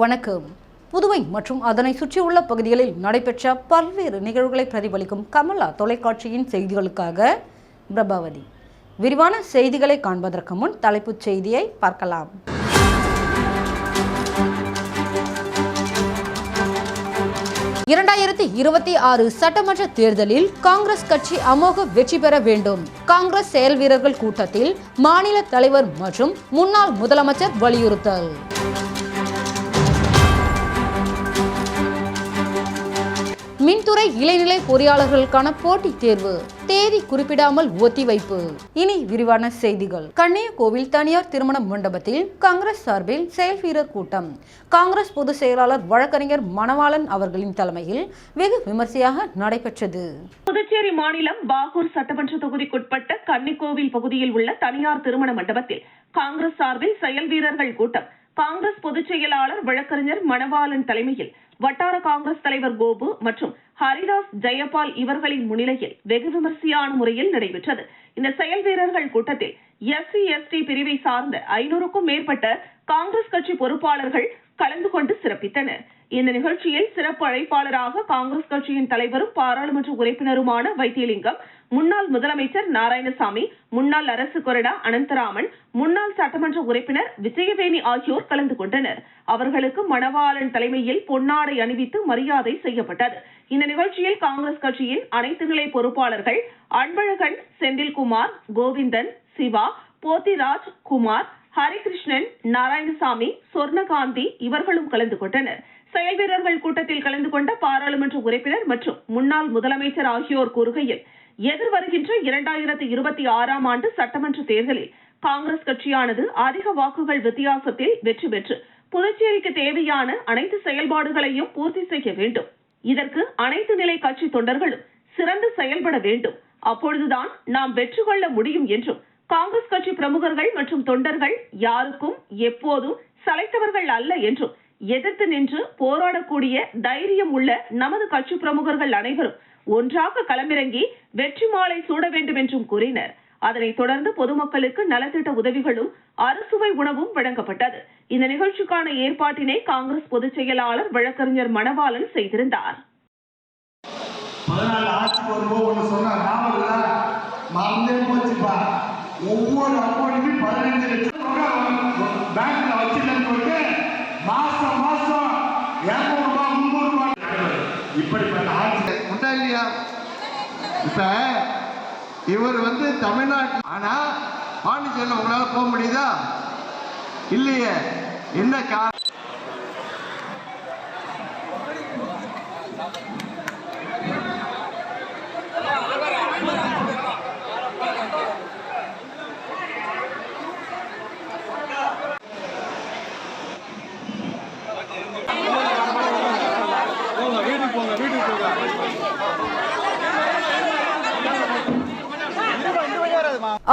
வணக்கம். புதுவை மற்றும் அதனை சுற்றியுள்ள பகுதிகளில் நடைபெற்ற பல்வேறு நிகழ்வுகளை பிரதிபலிக்கும் கமலா தொலைக்காட்சியின் செய்திகளுக்காக பிரபாவதி. விரிவான செய்திகளை காண்பதற்கு முன் தலைப்புச் செய்தியை பார்க்கலாம். சட்டமன்ற தேர்தலில் காங்கிரஸ் கட்சி அமோக வெற்றி பெற வேண்டும். காங்கிரஸ் செயல் வீரர்கள் கூட்டத்தில் மாநில தலைவர் மற்றும் முன்னாள் முதலமைச்சர் வலியுறுத்தல். மின்துறை இளைநிலை பொறியாளர்களுக்கான போட்டித் தேர்வு தேதி குறிப்பிடாமல் ஒத்திவைப்பு. இனி விரிவான செய்திகள். கன்னியாகுமரி தனியார் திருமண மண்டபத்தில் காங்கிரஸ் சார்பில் செயல் வீரர் கூட்டம் காங்கிரஸ் பொதுச் செயலாளர் வழக்கறிஞர் மணவாளன் அவர்களின் தலைமையில் வெகு விமர்சையாக நடைபெற்றது. புதுச்சேரி மாநிலம் பாகூர் சட்டமன்ற தொகுதிக்குட்பட்ட கன்னிக்கோவில் பகுதியில் உள்ள தனியார் திருமண மண்டபத்தில் காங்கிரஸ் சார்பில் செயல் வீரர்கள் கூட்டம் காங்கிரஸ் பொதுச் செயலாளர் வழக்கறிஞர் மணவாளன் தலைமையில் வட்டார காங்கிரஸ் தலைவர் கோபு மற்றும் ஹரிதாஸ் ஜெயபால் இவர்களின் முன்னிலையில் வெகு விமர்சையான முறையில் நடைபெற்றது. இந்த செயல் வீரர்கள் கூட்டத்தில் SC/ST பிரிவை சார்ந்த 500க்கும் மேற்பட்ட காங்கிரஸ் கட்சி பொறுப்பாளர்கள் கலந்து கொண்டு சிறப்பித்தனர். இந்த நிகழ்ச்சியில் சிறப்பு அழைப்பாளராக காங்கிரஸ் கட்சியின் தலைவரும் பாராளுமன்ற உறுப்பினருமான வைத்தியலிங்கம், முன்னாள் முதலமைச்சர் நாராயணசாமி, முன்னாள் அரசு கொறடா அனந்தராமன், முன்னாள் சட்டமன்ற உறுப்பினர் விஜயவேணி ஆகியோர் கலந்து கொண்டனர். அவர்களுக்கு மணவாளன் தலைமையில் பொன்னாடை அணிவித்து மரியாதை செய்யப்பட்டது. இந்த நிகழ்ச்சியில் காங்கிரஸ் கட்சியின் அனைத்து நிலை பொறுப்பாளர்கள் அன்பழகன், செந்தில்குமார், கோவிந்தன், சிவா, போத்திராஜ், குமார், ஹரிகிருஷ்ணன், நாராயணசாமி, சொர்ணகாந்தி இவர்களும் கலந்து கொண்டனர். செயல் வீரர்கள் கூட்டத்தில் கலந்து கொண்ட பாராளுமன்ற உறுப்பினர் மற்றும் முன்னாள் முதலமைச்சர் ஆகியோர் கூறுகையில், எதிர்வருகின்ற 2026ஆம் ஆண்டு சட்டமன்ற தேர்தலில் காங்கிரஸ் கட்சியானது அதிக வாக்குகள் வித்தியாசத்தில் வெற்றி பெற்று புதுச்சேரிக்கு தேவையான அனைத்து செயல்பாடுகளையும் பூர்த்தி செய்ய வேண்டும். இதற்கு அனைத்து நிலை கட்சி தொண்டர்களும் சிறந்து செயல்பட வேண்டும். அப்பொழுதுதான் நாம் வெற்றி கொள்ள முடியும் என்றும், காங்கிரஸ் கட்சி பிரமுகர்கள் மற்றும் தொண்டர்கள் யாருக்கும் எப்போதும் சளைத்தவர்கள் அல்ல என்றும், எதிர்த்து நின்று போராடக்கூடிய தைரியம் உள்ள நமது கட்சி பிரமுகர்கள் அனைவரும் ஒன்றாக களமிறங்கி வெற்றி மாலை சூட வேண்டும் என்றும் கூறினர். அதனைத் தொடர்ந்து பொதுமக்களுக்கு நலத்திட்ட உதவிகளும் அறுசுவை உணவும் வழங்கப்பட்டது. இந்த நிகழ்ச்சிக்கான ஏற்பாட்டினை காங்கிரஸ் பொதுச் செயலாளர் வழக்கறிஞர் மணவாளன் செய்திருந்தார். ஒவ்வொரு அக்கௌண்ட்டுக்கும் 15 லட்சம் பேங்க்ல வச்சிருக்க மாசம் 200 ரூபாய் 300 ரூபாய் இப்படிப்பட்ட ஆட்சி உண்டா இல்லையா? இப்ப இவர் தமிழ்நாட்டு, ஆனா பாண்டிச்சேரியில் உங்களால போக முடியுதா? இல்லையே. என்ன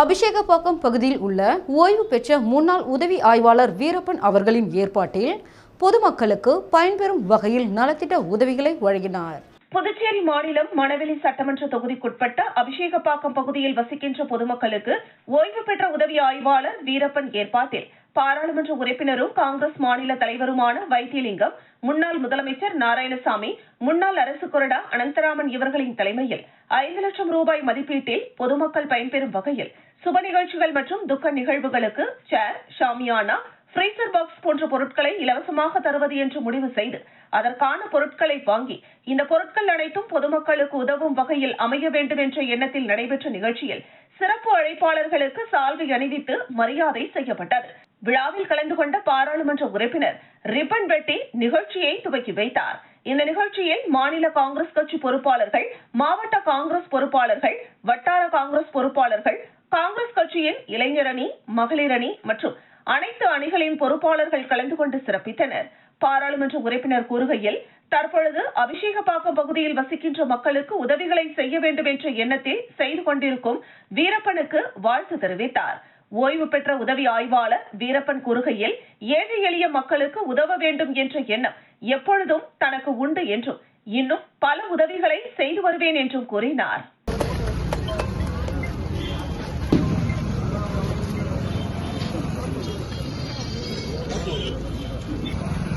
அபிஷேகப்பாக்கம் பகுதியில் உள்ள ஓய்வு பெற்ற முன்னாள் உதவி ஆய்வாளர் வீரப்பன் அவர்களின் ஏற்பாட்டில் பொதுமக்களுக்கு பயன்பெறும் வகையில் நலத்திட்ட உதவிகளை வழங்கினார். புதுச்சேரி மாநிலம் மணவெளி சட்டமன்ற தொகுதிக்குட்பட்ட அபிஷேகப்பாக்கம் பகுதியில் வசிக்கின்ற பொதுமக்களுக்கு ஓய்வு பெற்ற உதவி ஆய்வாளர் வீரப்பன் ஏற்பாட்டில் பாராளுமன்ற உறுப்பினரும் காங்கிரஸ் மாநில தலைவருமான வைத்தியலிங்கம், முன்னாள் முதலமைச்சர் நாராயணசாமி, முன்னாள் அரசு கொறடா அனந்தராமன் இவர்களின் தலைமையில் 5 லட்சம் ரூபாய் மதிப்பீட்டில் பொதுமக்கள் பயன்பெறும் வகையில் சுப நிகழ்ச்சிகள் மற்றும் துக்க நிகழ்வுகளுக்கு சேர், ஷாமியானா, ஃப்ரீசர் பாக்ஸ் போன்ற பொருட்களை இலவசமாக தருவது என்று முடிவு செய்து அதற்கான பொருட்களை வாங்கி இந்த பொருட்கள் அனைத்தும் பொதுமக்களுக்கு உதவும் வகையில் அமைய வேண்டும் என்ற எண்ணத்தில் நடைபெற்ற நிகழ்ச்சியில் சிறப்பு அழைப்பாளர்களுக்கு சால்வை அணிவித்து மரியாதை செய்யப்பட்டது. விழாவில் கலந்து கொண்ட பாராளுமன்ற உறுப்பினர் ரிப்பன் வெட்டி நிகழ்ச்சியை துவக்கி வைத்தார். இந்த நிகழ்ச்சியில் மாநில காங்கிரஸ் கட்சி பொறுப்பாளர்கள், மாவட்ட காங்கிரஸ் பொறுப்பாளர்கள், வட்டார காங்கிரஸ் பொறுப்பாளர்கள், காங்கிரஸ் கட்சியின் இளைஞர் அணி, மகளிர் அணி மற்றும் அனைத்து அணிகளின் பொறுப்பாளர்கள் கலந்து கொண்டு சிறப்பித்தனர். பாராளுமன்ற உறுப்பினர் கூறுகையில், தற்பொழுது அபிஷேகப்பாக்கம் பகுதியில் வசிக்கின்ற மக்களுக்கு உதவிகளை செய்ய வேண்டும் என்ற எண்ணத்தில் செய்து கொண்டிருக்கும் வீரப்பனுக்கு வாழ்த்து தெரிவித்தார். ஓய்வு பெற்ற உதவி ஆய்வாளர் வீரப்பன் கூறுகையில், ஏழை எளிய மக்களுக்கு உதவ வேண்டும் என்ற எண்ணம் எப்பொழுதும் தனக்கு உண்டு என்றும், இன்னும் பல உதவிகளை செய்து வருவேன் என்றும் கூறினார்.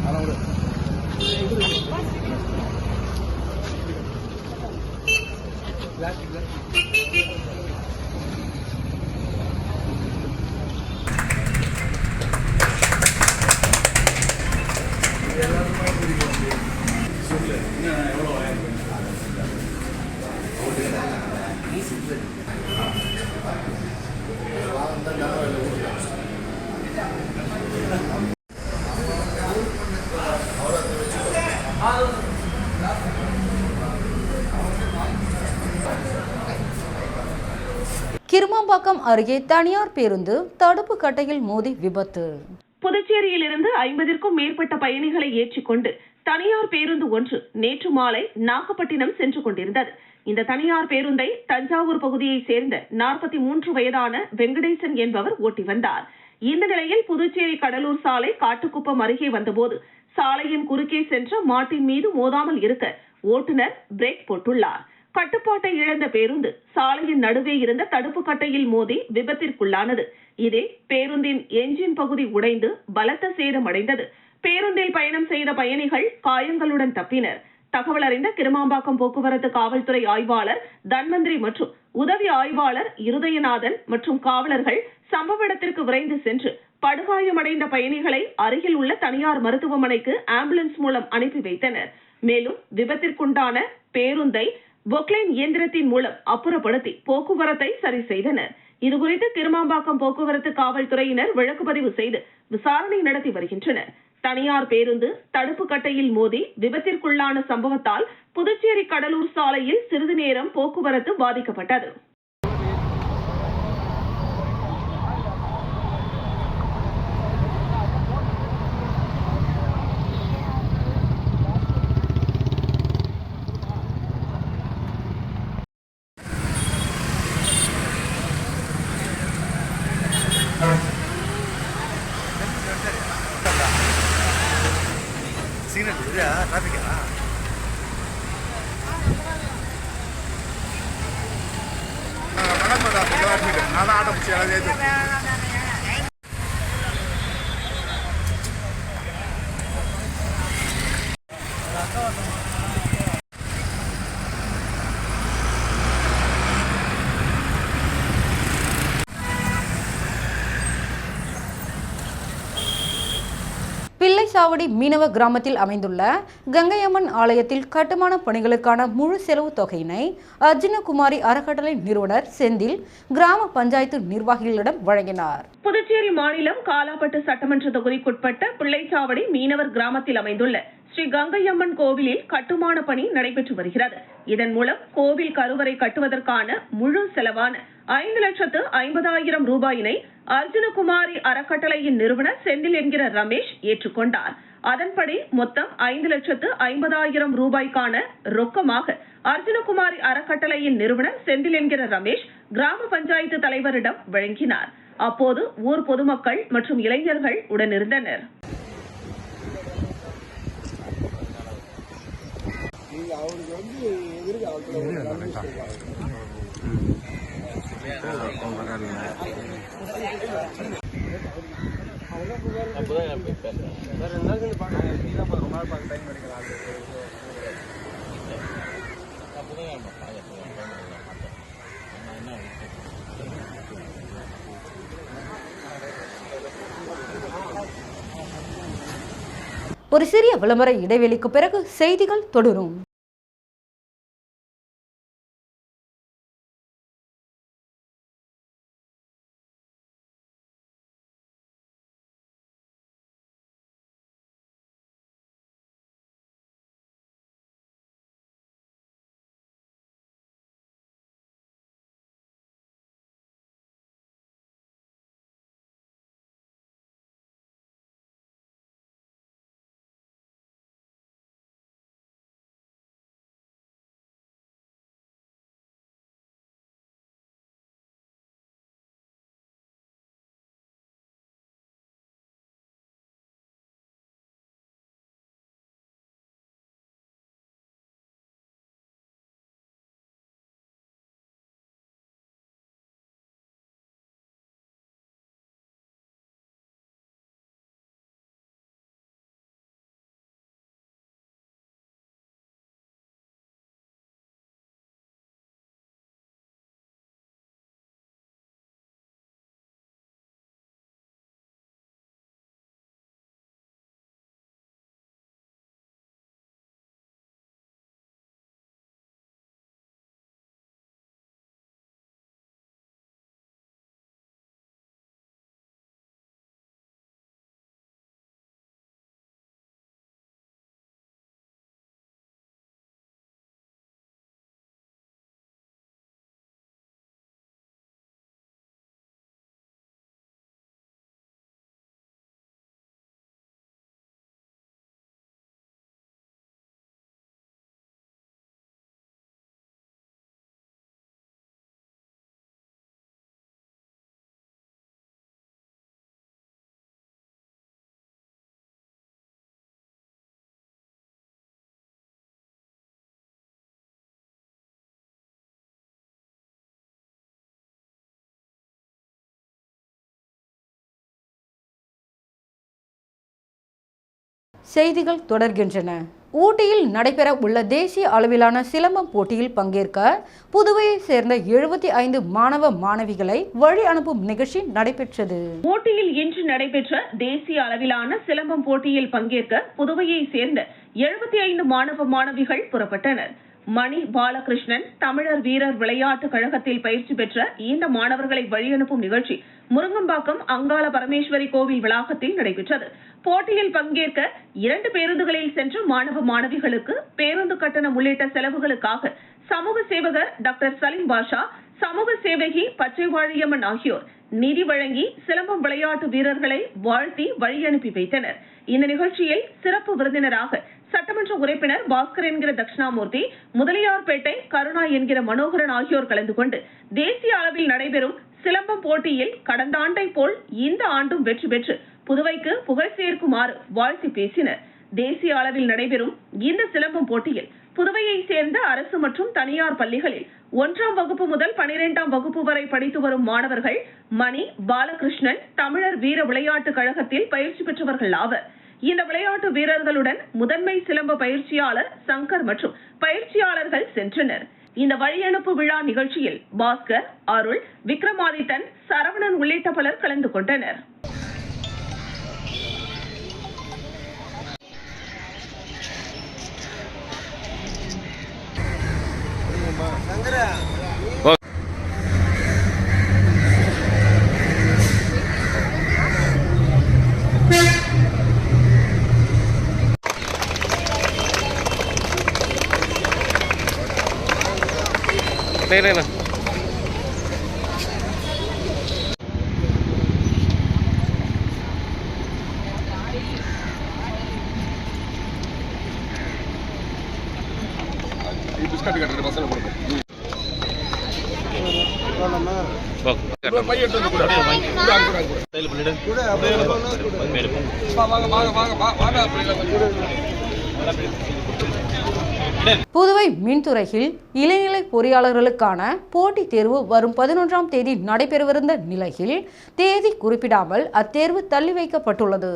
Ahora கிருமாம்பாக்கம் அருகே தனியார் பேருந்து தடுப்பு கட்டையில் மோதி விபத்து. புதுச்சேரியிலிருந்து 50க்கும் மேற்பட்ட பயணிகளை ஏற்றிக்கொண்டு தனியார் பேருந்து ஒன்று நேற்று மாலை நாகப்பட்டினம் சென்று கொண்டிருந்தது. இந்த தனியார் பேருந்தை தஞ்சாவூர் பகுதியைச் சேர்ந்த 43 வயதான வெங்கடேசன் என்பவர் ஓட்டி வந்தார். இந்த நிலையில் புதுச்சேரி கடலூர் சாலை காட்டுக்குப்பம் அருகே வந்தபோது சாலையின் குறுக்கே சென்ற மாட்டின் மீது மோதாமல் இருக்க ஓட்டுநர் பிரேக் போட்டுள்ளார். கட்டுப்பாட்டை இழந்த பேருந்து சாலையின் நடுவே இருந்த தடுப்பு கட்டையில் மோதி விபத்திற்குள்ளானது. இதில் பேருந்தின் என்ஜின் பகுதி உடைந்து பலத்த சேதமடைந்தது. பேருந்தில் பயணம் செய்த பயணிகள் காயங்களுடன் தப்பினர். தகவல் அறிந்த கிருமாம்பாக்கம் போக்குவரத்து காவல்துறை ஆய்வாளர் தன்வந்திரி மற்றும் உதவி ஆய்வாளர் இருதயநாதன் மற்றும் காவலர்கள் சம்பவ இடத்திற்கு விரைந்து சென்று படுகாயமடைந்த பயணிகளை அருகில் உள்ள தனியார் மருத்துவமனைக்கு ஆம்புலன்ஸ் மூலம் அனுப்பி வைத்தனர். மேலும் விபத்திற்குண்டான பேருந்தை பொக்லைன் இயந்திரத்தின் மூலம் அப்புறப்படுத்தி போக்குவரத்தை சரி செய்தனர். இதுகுறித்து கிருமாம்பாக்கம் போக்குவரத்து காவல்துறையினர் வழக்கு பதிவு செய்து விசாரணை நடத்தி வருகின்றனர். தனியார் பேருந்து தடுப்பு கட்டையில் மோதி விபத்திற்குள்ளான சம்பவத்தால் புதுச்சேரி கடலூர் சாலையில் சிறிது நேரம் போக்குவரத்து பாதிக்கப்பட்டது. signal itu ya traffic ya. Makan pada traffic, ada bicara itu. Pillaichavadi மீனவ கிராமத்தில் அமைந்துள்ள கங்கையம்மன் ஆலயத்தில் கட்டுமான பணிகளுக்கான முழு செலவு தொகையினை அர்ஜுனகுமாரி அறக்கட்டளை நிறுவனர் செந்தில் கிராம பஞ்சாயத்து நிர்வாகிகளிடம் வழங்கினார். புதுச்சேரி மாநிலம் காலாப்பட்டு சட்டமன்ற தொகுதிக்குட்பட்ட பிள்ளைச்சாவடி மீனவர் கிராமத்தில் அமைந்துள்ள ஸ்ரீ கங்கையம்மன் கோவிலில் கட்டுமான பணி நடைபெற்று வருகிறது. இதன் மூலம் கோவில் கருவறை கட்டுவதற்கான முழு செலவான 5,50,000 ரூபாயினை அர்ஜுனகுமாரி அறக்கட்டளையின் நிறுவனர் செந்தில் என்கிற ரமேஷ் ஏற்றுக்கொண்டார். அதன்படி மொத்தம் 5,50,000 ரூபாய்க்கான ரொக்கமாக அர்ஜுனகுமாரி அறக்கட்டளையின் நிறுவனர் செந்தில் என்கிற ரமேஷ் கிராம பஞ்சாயத்து தலைவரிடம் வழங்கினார். அப்போது ஊர் பொதுமக்கள் மற்றும் இளைஞர்கள் உடனிருந்தனர். ஒரு சிறிய விளம்பர இடைவெளிக்கு பிறகு செய்திகள் தொடரும். செய்திகள் தொடர்கின்றன. ஊட்டியில் நடைபெற உள்ள தேசிய அளவிலான சிலம்பம் போட்டியில் பங்கேற்க புதுவையை சேர்ந்த 75 மாணவ மாணவிகளை வழி அனுப்பும் நிகழ்ச்சி நடைபெற்றது. ஊட்டியில் இன்று நடைபெற்ற தேசிய அளவிலான சிலம்பம் போட்டியில் பங்கேற்க புதுவையை சேர்ந்த 75 மாணவ மாணவிகள் புறப்பட்டனர். மணி பாலகிருஷ்ணன் தமிழர் வீரர் விளையாட்டு கழகத்தில் பயிற்சி பெற்ற இந்த மாணவர்களை வழியனுப்பும் நிகழ்ச்சி முருங்கம்பாக்கம் அங்காள பரமேஸ்வரி கோவில் வளாகத்தில் நடைபெற்றது. போட்டியில் பங்கேற்க 2 பேருந்துகளில் சென்ற மாணவ மாணவிகளுக்கு பேருந்து கட்டணம் உள்ளிட்ட செலவுகளுக்காக சமூக சேவகர் டாக்டர் சலீம் பாஷா, சமூக சேவகி பச்சைவாழியம்மன் ஆகியோர் நிதி வழங்கி சிலம்பம் விளையாட்டு வீரர்களை வாழ்த்தி வழி அனுப்பி வைத்தனர். இந்த நிகழ்ச்சியில் சிறப்பு விருந்தினராக சட்டமன்ற உறுப்பினர் பாஸ்கர் என்கிற தட்சிணாமூர்த்தி, முதலியார்பேட்டை கருணா என்கிற மனோகரன் ஆகியோர் கலந்து கொண்டு தேசிய அளவில் நடைபெறும் சிலம்பம் போட்டியில் கடந்த ஆண்டை போல் இந்த ஆண்டும் வெற்றி பெற்று புதுவைக்கு புகழ் சேர்க்குமாறு வாழ்த்தி பேசினர். தேசிய அளவில் நடைபெறும் இந்த சிலம்பம் போட்டியில் புதுவையை சேர்ந்த அரசு மற்றும் தனியார் பள்ளிகளில் 1ஆம் வகுப்பு முதல் 12ஆம் வகுப்பு வரை படித்து வரும் மாணவர்கள் மணி பாலகிருஷ்ணன் தமிழர் வீர விளையாட்டு கழகத்தில் பயிற்சி பெற்றவர்கள் ஆவர். இந்த விளையாட்டு வீரர்களுடன் முதன்மை சிலம்ப பயிற்சியாளர் சங்கர் மற்றும் பயிற்சியாளர்கள் சென்றனர். இந்த வழியனுப்பு விழா நிகழ்ச்சியில் பாஸ்கர், அருள், விக்ரமாதித்தன், சரவணன் உள்ளிட்ட பலர் கலந்து கொண்டனர். புதுவை மின்துறையில் இளநிலை பொறியாளர்களுக்கான போட்டித் தேர்வு வரும் 11ஆம் தேதி நடைபெறவிருந்த நிலையில் தேதி குறிப்பிடாமல் அத்தேர்வு தள்ளி வைக்கப்பட்டுள்ளது.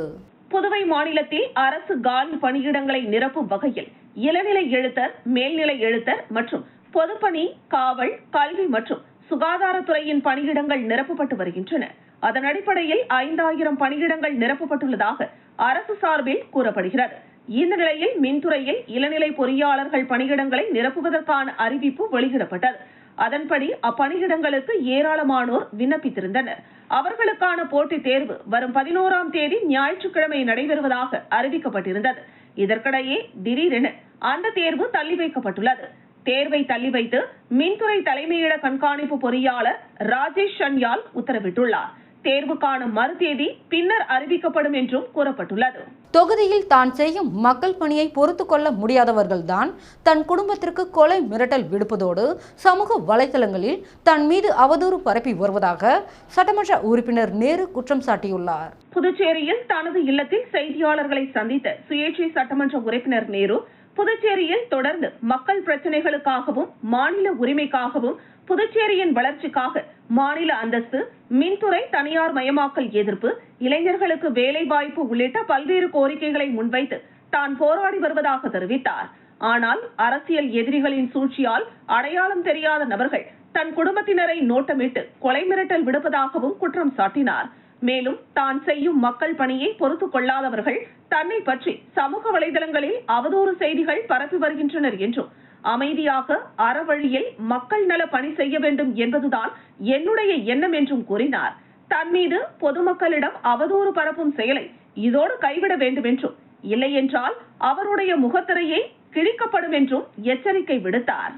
புதுவை மாநிலத்தில் அரசு காலி பணியிடங்களை நிரப்பும் வகையில் இளநிலை எழுத்தர், மேல்நிலை எழுத்தர் மற்றும் பொதுப்பணி, காவல், கல்வி மற்றும் சுகாதாரத்துறையின் பணியிடங்கள் நிரப்பப்பட்டு வருகின்றன. அதன் அடிப்படையில் 5000 பணியிடங்கள் நிரப்பப்பட்டுள்ளதாக அரசு சார்பில் கூறப்படுகிறது. இந்த நிலையில் மின்துறையில் இளநிலை பொறியாளர்கள் பணியிடங்களை நிரப்புவதற்கான அறிவிப்பு வெளியிடப்பட்டது. அதன்படி அப்பணியிடங்களுக்கு ஏராளமானோர் விண்ணப்பித்திருந்தனர். அவர்களுக்கான போட்டித் தேர்வு வரும் 11ஆம் தேதி ஞாயிற்றுக்கிழமை நடைபெறுவதாக அறிவிக்கப்பட்டிருந்தது. இதற்கிடையே திடீரென அந்த தேர்வு தள்ளி வைக்கப்பட்டுள்ளது. தேர்வை தள்ளி வைத்து மின்துறை தலைமையிட கண்காணிப்பு பொறியாளர் ராஜேஷ் சன்யால் உத்தரவிட்டுள்ளார். தேர்வுக்கான மறுதேதி பின்னர் அறிவிக்கப்படும் என்றும் கூறப்பட்டுள்ளது. தொகுதியில் தான் செய்யும் மக்கள் பணியை பொறுத்து கொள்ள முடியாதவர்கள்தான் தன் குடும்பத்திற்கு கொலை மிரட்டல் விடுப்பதோடு சமூக வலைதளங்களில் தன் மீது அவதூறு பரப்பி வருவதாக சட்டமன்ற உறுப்பினர் நேரு குற்றம் சாட்டியுள்ளார். புதுச்சேரியில் தனது இல்லத்தில் செய்தியாளர்களை சந்தித்த சுயேட்சை சட்டமன்ற உறுப்பினர் நேரு, புதுச்சேரியில் தொடர்ந்து மக்கள் பிரச்சனைகளுக்காகவும் மாநில உரிமைக்காகவும் புதுச்சேரியின் வளர்ச்சிக்காக மாநில அந்தஸ்து, மின்துறை தனியார் மயமாக்கல் எதிர்ப்பு, இளைஞர்களுக்கு வேலை வாய்ப்பு உள்ளிட்ட பல்வேறு கோரிக்கைகளை முன்வைத்து தான் போராடி வருவதாக தெரிவித்தார். ஆனால் அரசியல் எதிரிகளின் சூழ்ச்சியால் அடையாளம் தெரியாத நபர்கள் தன் குடும்பத்தினரை நோட்டமிட்டு கொலை மிரட்டல் விடுப்பதாகவும் குற்றம் சாட்டினார். மேலும் தான் செய்யும் மக்கள் பணியை பொறுத்துக் கொள்ளாதவர்கள் தன்னை பற்றி சமூக வலைதளங்களில் அவதூறு செய்திகள் பரப்பி வருகின்றனர் என்றும், அமைதியாக அறவழியில் மக்கள் நல பணி செய்ய வேண்டும் என்பதுதான் என்னுடைய எண்ணம் என்றும் கூறினார். தன் மீது பொதுமக்களிடம் அவதூறு பரப்பும் செயலை இதோடு கைவிட வேண்டும் என்றும், இல்லை என்றால் அவருடைய முகத்திரையை கிழிக்கப்படும் என்றும் எச்சரிக்கை விடுத்தார்.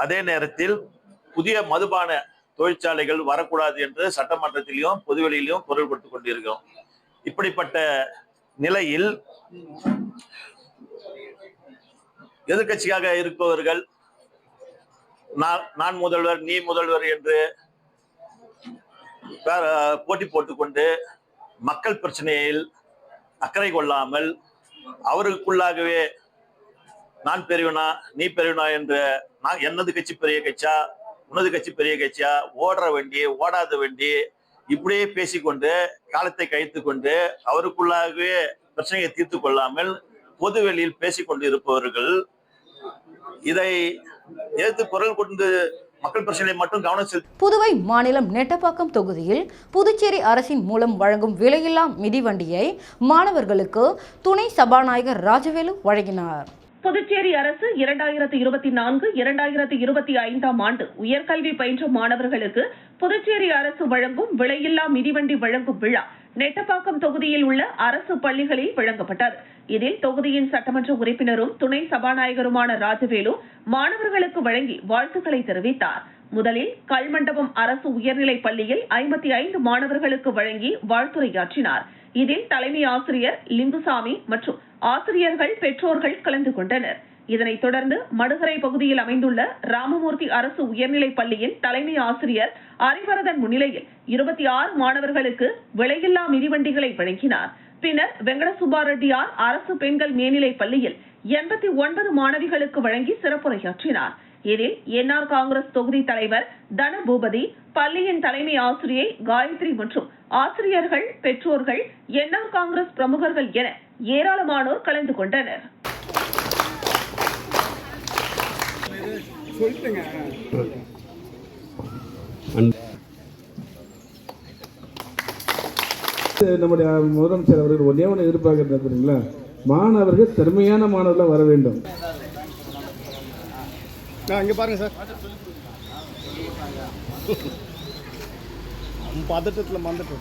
அதே நேரத்தில் புதிய மதுபான தொழிற்சாலைகள் வரக்கூடாது என்று சட்டமன்றத்திலும் பொதுவெளியிலும் குரல் கொடுத்துக் கொண்டிருக்கிறோம். இப்படிப்பட்ட நிலையில் எதிர்கட்சியாக இருப்பவர்கள் நான் முதல்வர், நீ முதல்வர் என்று போட்டி போட்டுக்கொண்டு மக்கள் பிரச்சனையில் அக்கறை கொள்ளாமல் அவர்களுக்குள்ளாகவே நான் பெரியவனா நீ பெரியவனா என்ற என்னது கட்சி பெரிய கட்சியா உனது கட்சி பெரிய கட்சியா, ஓடுற வண்டி ஓடாத வண்டி, இப்படியே பேசிக்கொண்டு காலத்தை கழித்து கொண்டு அவருக்குள்ளாகவே பிரச்சனையை தீர்த்து கொள்ளாமல் பொது வெளியில் பேசிக் கொண்டு இருப்பவர்கள் இதை எதிர்த்து குரல் கொண்டு மக்கள் பிரச்சனை மட்டும் கவனம் செலுத்தி புதுவை மாநிலம் நெட்டப்பாக்கம் தொகுதியில் புதுச்சேரி அரசின் மூலம் வழங்கும் விலையில்லா மிதிவண்டியை மாணவர்களுக்கு துணை சபாநாயகர் ராஜவேலு வழங்கினார். புதுச்சேரி அரசு 2024-2025 ஆண்டு உயர்கல்வி பயின்ற மாணவர்களுக்கு புதுச்சேரி அரசு வழங்கும் விலையில்லா மிதிவண்டி வழங்கும் விழா நெட்டப்பாக்கம் தொகுதியில் உள்ள அரசு பள்ளிகளில் வழங்கப்பட்டது. இதில் தொகுதியின் சட்டமன்ற உறுப்பினரும் துணை சபாநாயகருமான ராஜவேலு மாணவர்களுக்கு வழங்கி வாழ்த்துக்களை தெரிவித்தார். முதலில் கல்மண்டபம் அரசு உயர்நிலைப் பள்ளியில் 55 மாணவர்களுக்கு வழங்கி வாழ்த்துரையாற்றினார். இதில் தலைமை ஆசிரியர் லிங்குசாமி மற்றும் ஆசிரியர்கள், பெற்றோர்கள் கலந்து கொண்டனர். இதனைத் தொடர்ந்து மடுகரை பகுதியில் அமைந்துள்ள ராமமூர்த்தி அரசு உயர்நிலைப் பள்ளியின் தலைமை ஆசிரியர் அறிவரதன் முன்னிலையில் 26 மாணவர்களுக்கு விலையில்லா மிதிவண்டிகளை வழங்கினார். பின்னர் வெங்கடசுப்பாரெட்டியார் அரசு பெண்கள் மேல்நிலைப் பள்ளியில் 89 மாணவிகளுக்கு வழங்கி சிறப்புரையாற்றினார். இதில் என்ஆர் காங்கிரஸ் தொகுதி தலைவர் தனபூபதி, பள்ளியின் தலைமை ஆசிரியை காயத்ரி மற்றும் ஆசிரியர்கள், பெற்றோர்கள், என்ஆர் காங்கிரஸ் பிரமுகர்கள் என ஏராளமானோர் கலந்து கொண்டனர். நம்முடைய முதலமைச்சர் அவர்கள் ஒன்னே ஒன்று எதிர்பார்க்கிறீங்களா, மாணவர்கள் திறமையான மாணவர்களாக வர வேண்டும். இங்கே பாருங்க சார், பதட்டத்தில் மறந்துட்டு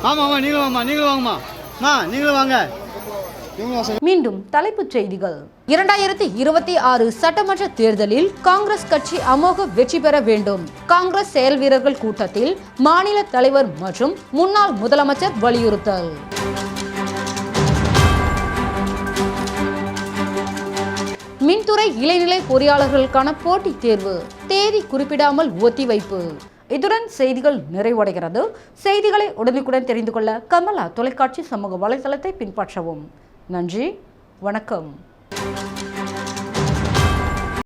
ஆமாம் அவ்வளோ ஆமாம் நீங்களும் வாங்க. மீண்டும் தலைப்புச் செய்திகள். 2026 சட்டமன்ற தேர்தலில் காங்கிரஸ் கட்சி அமோக வெற்றி பெற வேண்டும். காங்கிரஸ் செயல் வீரர்கள் கூட்டத்தில் மாநில தலைவர் மற்றும் முன்னாள் முதலமைச்சர் வலியுறுத்தல். மின்துறை இளநிலை பொறியாளர்களுக்கான போட்டித் தேர்வு தேதி குறிப்பிடாமல் ஒத்திவைப்பு. இத்துடன் செய்திகள் நிறைவடைகிறது. செய்திகளை உடனுக்குடன் தெரிந்து கொள்ள கமலா தொலைக்காட்சி சமூக வலைதளத்தை பின்பற்றவும். நன்றி, வணக்கம்.